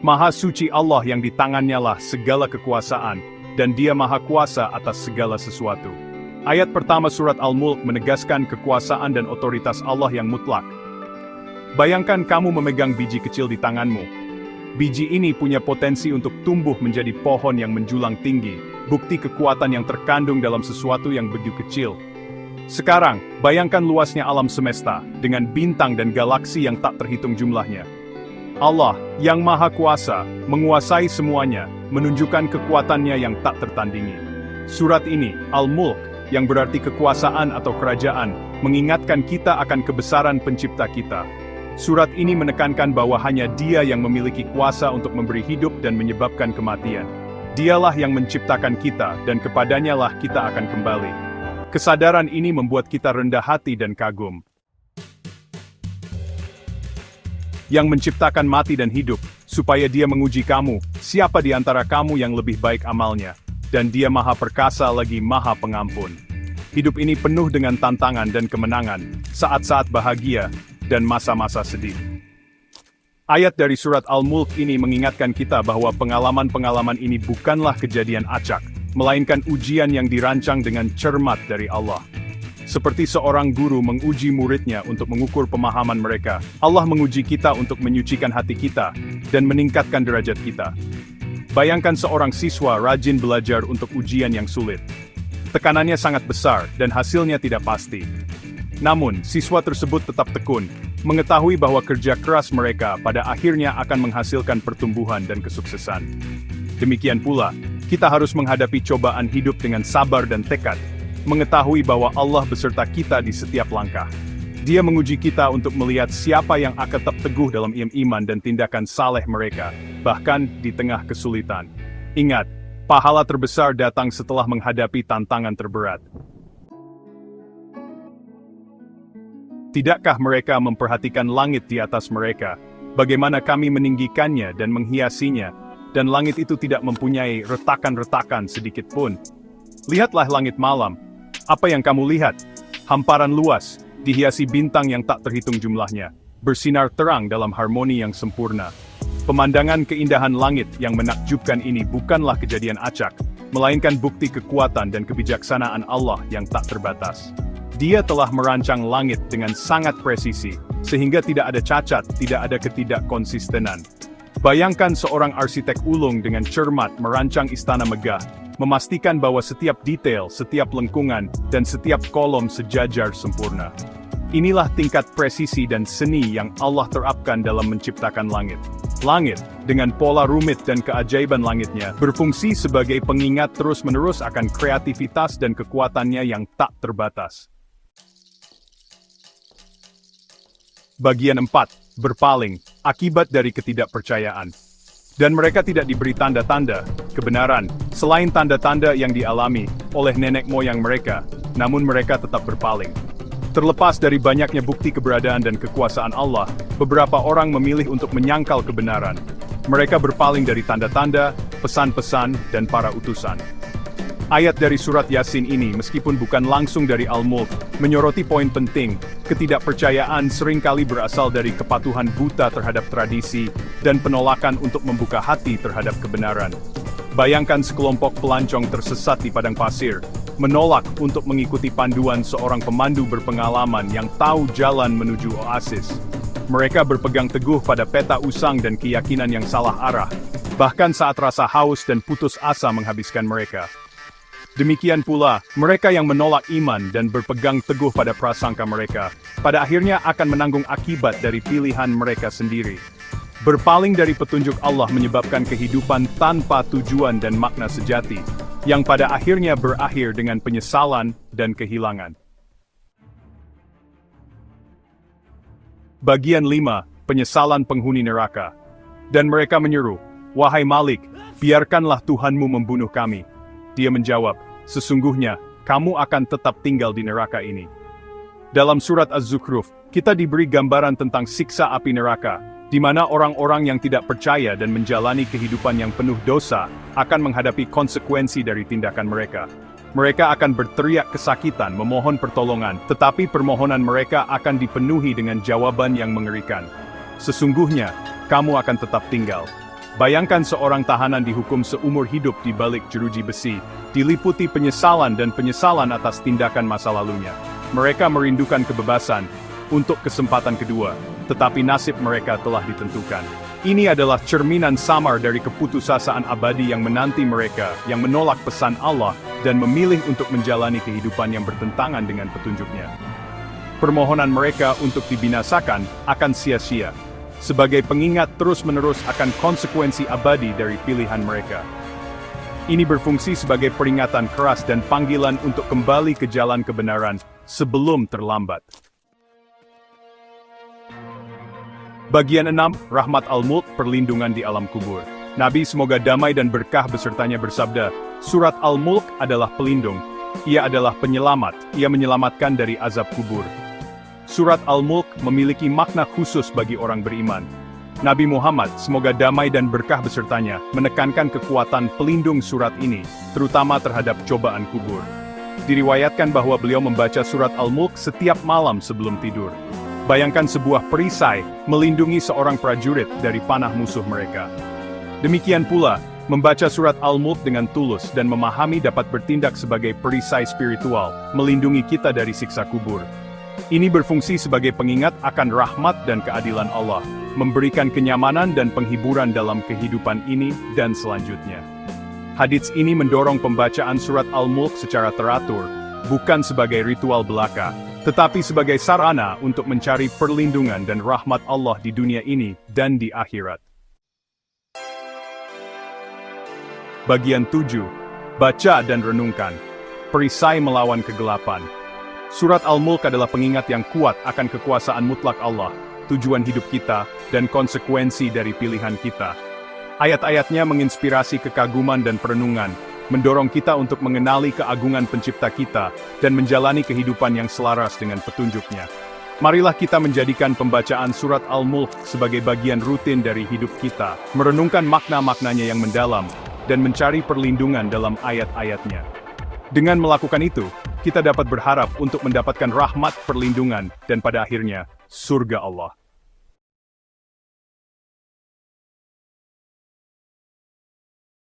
Maha suci Allah yang di tangannya lah segala kekuasaan, dan Dia maha kuasa atas segala sesuatu. Ayat pertama surat Al-Mulk menegaskan kekuasaan dan otoritas Allah yang mutlak. Bayangkan kamu memegang biji kecil di tanganmu. Biji ini punya potensi untuk tumbuh menjadi pohon yang menjulang tinggi, bukti kekuatan yang terkandung dalam sesuatu yang begitu kecil. Sekarang, bayangkan luasnya alam semesta, dengan bintang dan galaksi yang tak terhitung jumlahnya. Allah, yang maha kuasa, menguasai semuanya, menunjukkan kekuatannya yang tak tertandingi. Surat ini, Al-Mulk, yang berarti kekuasaan atau kerajaan, mengingatkan kita akan kebesaran pencipta kita. Surat ini menekankan bahwa hanya Dia yang memiliki kuasa untuk memberi hidup dan menyebabkan kematian. Dialah yang menciptakan kita, dan kepadanya lah kita akan kembali. Kesadaran ini membuat kita rendah hati dan kagum. Yang menciptakan mati dan hidup, supaya Dia menguji kamu, siapa di antara kamu yang lebih baik amalnya, dan Dia maha perkasa lagi maha pengampun. Hidup ini penuh dengan tantangan dan kemenangan, saat-saat bahagia, dan masa-masa sedih. Ayat dari surat Al-Mulk ini mengingatkan kita bahwa pengalaman-pengalaman ini bukanlah kejadian acak, melainkan ujian yang dirancang dengan cermat dari Allah. Seperti seorang guru menguji muridnya untuk mengukur pemahaman mereka, Allah menguji kita untuk menyucikan hati kita, dan meningkatkan derajat kita. Bayangkan seorang siswa rajin belajar untuk ujian yang sulit. Tekanannya sangat besar, dan hasilnya tidak pasti. Namun, siswa tersebut tetap tekun, mengetahui bahwa kerja keras mereka pada akhirnya akan menghasilkan pertumbuhan dan kesuksesan. Demikian pula, kita harus menghadapi cobaan hidup dengan sabar dan tekad, mengetahui bahwa Allah beserta kita di setiap langkah. Dia menguji kita untuk melihat siapa yang akan tetap teguh dalam iman dan tindakan saleh mereka, bahkan di tengah kesulitan. Ingat, pahala terbesar datang setelah menghadapi tantangan terberat. Tidakkah mereka memperhatikan langit di atas mereka, bagaimana kami meninggikannya dan menghiasinya, dan langit itu tidak mempunyai retakan-retakan sedikit pun? Lihatlah langit malam. Apa yang kamu lihat? Hamparan luas, dihiasi bintang yang tak terhitung jumlahnya, bersinar terang dalam harmoni yang sempurna. Pemandangan keindahan langit yang menakjubkan ini bukanlah kejadian acak, melainkan bukti kekuatan dan kebijaksanaan Allah yang tak terbatas. Dia telah merancang langit dengan sangat presisi, sehingga tidak ada cacat, tidak ada ketidakkonsistenan. Bayangkan seorang arsitek ulung dengan cermat merancang istana megah, memastikan bahwa setiap detail, setiap lengkungan, dan setiap kolom sejajar sempurna. Inilah tingkat presisi dan seni yang Allah terapkan dalam menciptakan langit. Langit, dengan pola rumit dan keajaiban langitnya, berfungsi sebagai pengingat terus-menerus akan kreativitas dan kekuatannya yang tak terbatas. Bagian 4. Berpaling, akibat dari ketidakpercayaan. Dan mereka tidak diberi tanda-tanda kebenaran, selain tanda-tanda yang dialami oleh nenek moyang mereka, namun mereka tetap berpaling. Terlepas dari banyaknya bukti keberadaan dan kekuasaan Allah, beberapa orang memilih untuk menyangkal kebenaran. Mereka berpaling dari tanda-tanda, pesan-pesan, dan para utusan. Ayat dari surat Yasin ini, meskipun bukan langsung dari Al-Mulk, menyoroti poin penting. Ketidakpercayaan seringkali berasal dari kepatuhan buta terhadap tradisi, dan penolakan untuk membuka hati terhadap kebenaran. Bayangkan sekelompok pelancong tersesat di padang pasir, menolak untuk mengikuti panduan seorang pemandu berpengalaman yang tahu jalan menuju oasis. Mereka berpegang teguh pada peta usang dan keyakinan yang salah arah, bahkan saat rasa haus dan putus asa menghabiskan mereka. Demikian pula, mereka yang menolak iman dan berpegang teguh pada prasangka mereka, pada akhirnya akan menanggung akibat dari pilihan mereka sendiri. Berpaling dari petunjuk Allah menyebabkan kehidupan tanpa tujuan dan makna sejati, yang pada akhirnya berakhir dengan penyesalan dan kehilangan. Bagian 5. Penyesalan penghuni neraka. Dan mereka menyeru, "Wahai Malik, biarkanlah Tuhanmu membunuh kami." Dia menjawab, "Sesungguhnya, kamu akan tetap tinggal di neraka ini." Dalam surat Az-Zukhruf, kita diberi gambaran tentang siksa api neraka, di mana orang-orang yang tidak percaya dan menjalani kehidupan yang penuh dosa, akan menghadapi konsekuensi dari tindakan mereka. Mereka akan berteriak kesakitan memohon pertolongan, tetapi permohonan mereka akan dipenuhi dengan jawaban yang mengerikan. "Sesungguhnya, kamu akan tetap tinggal." Bayangkan seorang tahanan dihukum seumur hidup di balik jeruji besi, diliputi penyesalan dan penyesalan atas tindakan masa lalunya. Mereka merindukan kebebasan untuk kesempatan kedua, tetapi nasib mereka telah ditentukan. Ini adalah cerminan samar dari keputusasaan abadi yang menanti mereka, yang menolak pesan Allah, dan memilih untuk menjalani kehidupan yang bertentangan dengan petunjuknya. Permohonan mereka untuk dibinasakan akan sia-sia, sebagai pengingat terus-menerus akan konsekuensi abadi dari pilihan mereka. Ini berfungsi sebagai peringatan keras dan panggilan untuk kembali ke jalan kebenaran sebelum terlambat. Bagian 6, Rahmat Al-Mulk, perlindungan di alam kubur. Nabi semoga damai dan berkah besertanya bersabda, Surat Al-Mulk adalah pelindung. Ia adalah penyelamat, ia menyelamatkan dari azab kubur. Surat Al-Mulk memiliki makna khusus bagi orang beriman. Nabi Muhammad, semoga damai dan berkah besertanya, menekankan kekuatan pelindung surat ini, terutama terhadap cobaan kubur. Diriwayatkan bahwa beliau membaca surat Al-Mulk setiap malam sebelum tidur. Bayangkan sebuah perisai melindungi seorang prajurit dari panah musuh mereka. Demikian pula, membaca surat Al-Mulk dengan tulus dan memahami dapat bertindak sebagai perisai spiritual, melindungi kita dari siksa kubur. Ini berfungsi sebagai pengingat akan rahmat dan keadilan Allah, memberikan kenyamanan dan penghiburan dalam kehidupan ini dan selanjutnya. Hadits ini mendorong pembacaan surat Al-Mulk secara teratur, bukan sebagai ritual belaka, tetapi sebagai sarana untuk mencari perlindungan dan rahmat Allah di dunia ini dan di akhirat. Bagian 7. Baca dan renungkan. Perisai melawan kegelapan. Surat Al-Mulk adalah pengingat yang kuat akan kekuasaan mutlak Allah, tujuan hidup kita, dan konsekuensi dari pilihan kita. Ayat-ayatnya menginspirasi kekaguman dan perenungan, mendorong kita untuk mengenali keagungan pencipta kita, dan menjalani kehidupan yang selaras dengan petunjuknya. Marilah kita menjadikan pembacaan surat Al-Mulk sebagai bagian rutin dari hidup kita, merenungkan makna-maknanya yang mendalam, dan mencari perlindungan dalam ayat-ayatnya. Dengan melakukan itu, kita dapat berharap untuk mendapatkan rahmat perlindungan, dan pada akhirnya, surga Allah.